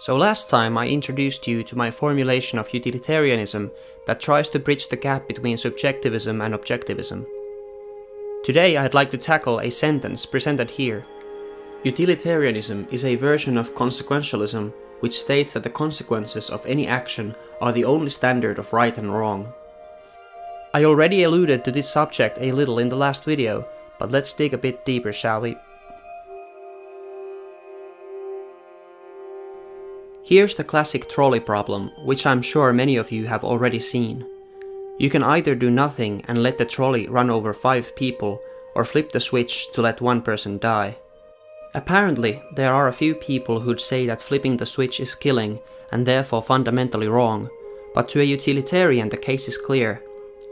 So last time I introduced you to my formulation of utilitarianism that tries to bridge the gap between subjectivism and objectivism. Today I'd like to tackle a sentence presented here. Utilitarianism is a version of consequentialism which states that the consequences of any action are the only standard of right and wrong. I already alluded to this subject a little in the last video, but let's dig a bit deeper, shall we? Here's the classic trolley problem, which I'm sure many of you have already seen. You can either do nothing and let the trolley run over 5 people, or flip the switch to let 1 person die. Apparently, there are a few people who'd say that flipping the switch is killing, and therefore fundamentally wrong, but to a utilitarian the case is clear.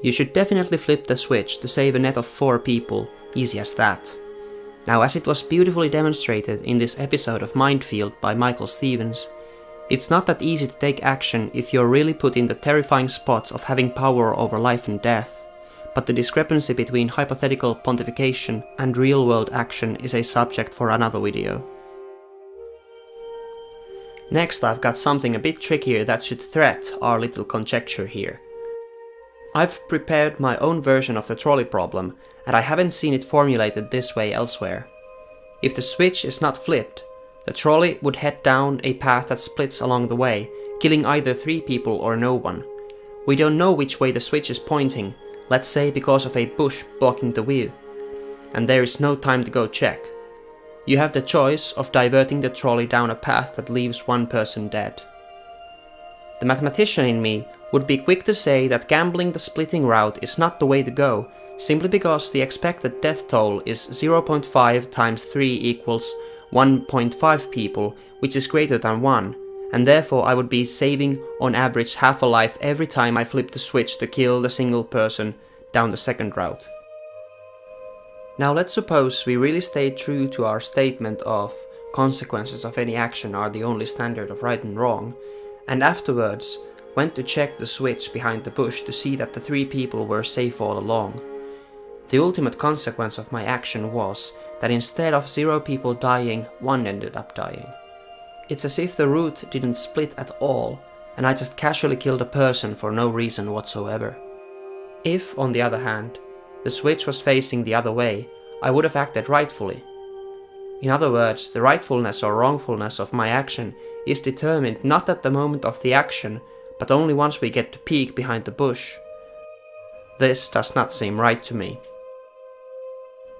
You should definitely flip the switch to save a net of 4 people, easy as that. Now, as it was beautifully demonstrated in this episode of Mindfield by Michael Stevens, it's not that easy to take action if you're really put in the terrifying spot of having power over life and death, but the discrepancy between hypothetical pontification and real-world action is a subject for another video. Next, I've got something a bit trickier that should threat our little conjecture here. I've prepared my own version of the trolley problem, and I haven't seen it formulated this way elsewhere. If the switch is not flipped, the trolley would head down a path that splits along the way, killing either 3 people or no one. We don't know which way the switch is pointing, let's say because of a bush blocking the view, and there is no time to go check. You have the choice of diverting the trolley down a path that leaves 1 person dead. The mathematician in me would be quick to say that gambling the splitting route is not the way to go, simply because the expected death toll is 0.5 times 3 equals 1.5 people, which is greater than 1, and therefore I would be saving on average half a life every time I flip the switch to kill the single person down the second route. Now let's suppose we really stay true to our statement of consequences of any action are the only standard of right and wrong, and afterwards went to check the switch behind the bush to see that the 3 people were safe all along. The ultimate consequence of my action was that instead of 0 people dying, 1 ended up dying. It's as if the route didn't split at all, and I just casually killed a person for no reason whatsoever. If, on the other hand, the switch was facing the other way, I would have acted rightfully. In other words, the rightfulness or wrongfulness of my action is determined not at the moment of the action, but only once we get to peek behind the bush. This does not seem right to me.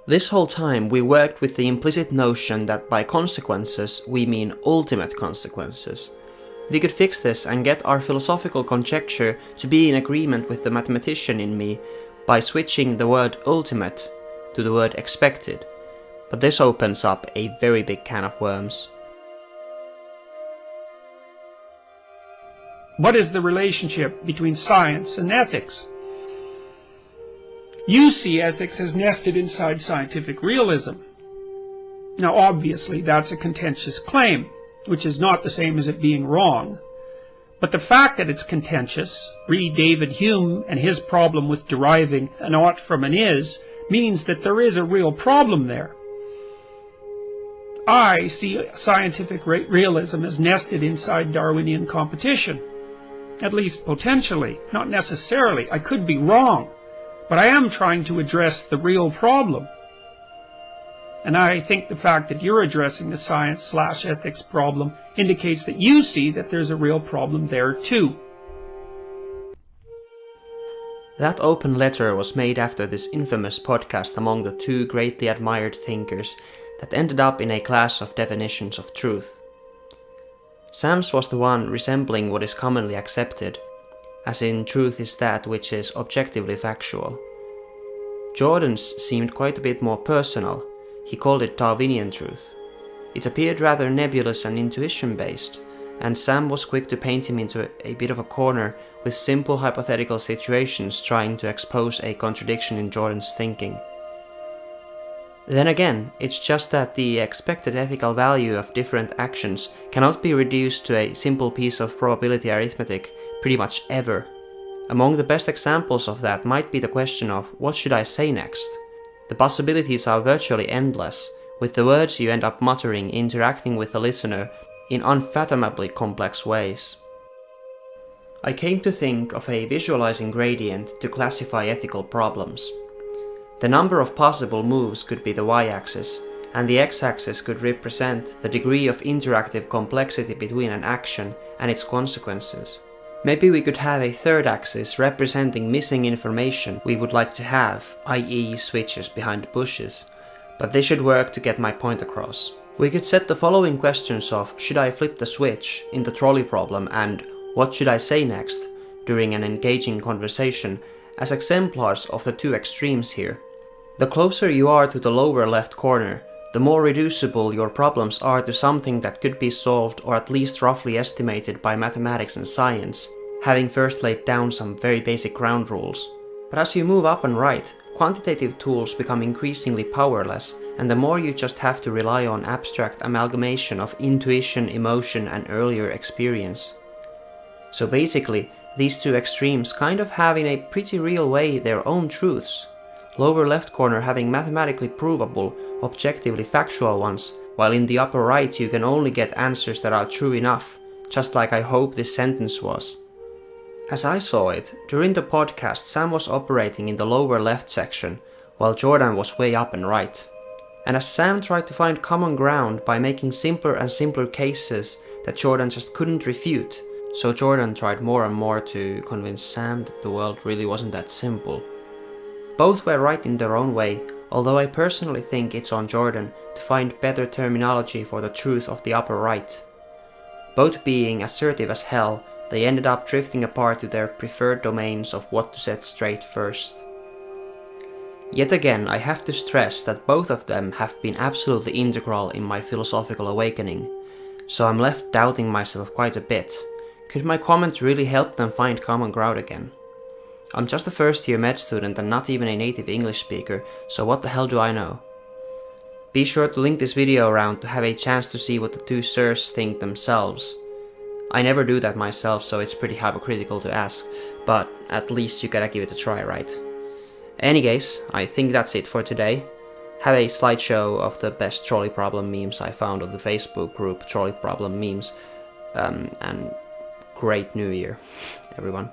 This whole time we worked with the implicit notion that by consequences we mean ultimate consequences. We could fix this and get our philosophical conjecture to be in agreement with the mathematician in me by switching the word ultimate to the word expected, but this opens up a very big can of worms. What is the relationship between science and ethics? You see ethics as nested inside scientific realism. Now obviously that's a contentious claim, which is not the same as it being wrong. But the fact that it's contentious, read David Hume and his problem with deriving an ought from an is, means that there is a real problem there. I see scientific realism as nested inside Darwinian competition. At least potentially, not necessarily. I could be wrong. But I am trying to address the real problem. And I think the fact that you're addressing the science/ethics problem indicates that you see that there's a real problem there too. That open letter was made after this infamous podcast among the 2 greatly admired thinkers that ended up in a clash of definitions of truth. Sam's was the one resembling what is commonly accepted, as in truth is that which is objectively factual. Jordan's seemed quite a bit more personal. He called it Darwinian truth. It appeared rather nebulous and intuition-based, and Sam was quick to paint him into a bit of a corner with simple hypothetical situations trying to expose a contradiction in Jordan's thinking. Then again, it's just that the expected ethical value of different actions cannot be reduced to a simple piece of probability arithmetic pretty much ever. Among the best examples of that might be the question of what should I say next? The possibilities are virtually endless, with the words you end up muttering interacting with the listener in unfathomably complex ways. I came to think of a visualizing gradient to classify ethical problems. The number of possible moves could be the y-axis, and the x-axis could represent the degree of interactive complexity between an action and its consequences. Maybe we could have a third axis representing missing information we would like to have, i.e. switches behind bushes, but they should work to get my point across. We could set the following questions of should I flip the switch in the trolley problem and what should I say next during an engaging conversation as exemplars of the two extremes here. The closer you are to the lower left corner, the more reducible your problems are to something that could be solved or at least roughly estimated by mathematics and science, having first laid down some very basic ground rules. But as you move up and right, quantitative tools become increasingly powerless, and the more you just have to rely on abstract amalgamation of intuition, emotion, and earlier experience. So basically, these two extremes kind of have in a pretty real way their own truths. Lower left corner having mathematically provable, objectively factual ones, while in the upper right you can only get answers that are true enough, just like I hope this sentence was. As I saw it, during the podcast Sam was operating in the lower left section, while Jordan was way up and right. And as Sam tried to find common ground by making simpler and simpler cases that Jordan just couldn't refute, so Jordan tried more and more to convince Sam that the world really wasn't that simple. Both were right in their own way, although I personally think it's on Jordan to find better terminology for the truth of the upper right. Both being assertive as hell, they ended up drifting apart to their preferred domains of what to set straight first. Yet again, I have to stress that both of them have been absolutely integral in my philosophical awakening, so I'm left doubting myself quite a bit. Could my comments really help them find common ground again? I'm just a first year med student and not even a native English speaker, so what the hell do I know? Be sure to link this video around to have a chance to see what the two sirs think themselves. I never do that myself, so it's pretty hypocritical to ask, but at least you gotta give it a try, right? Any case, I think that's it for today. Have a slideshow of the best trolley problem memes I found on the Facebook group Trolley Problem Memes, and great new year, everyone.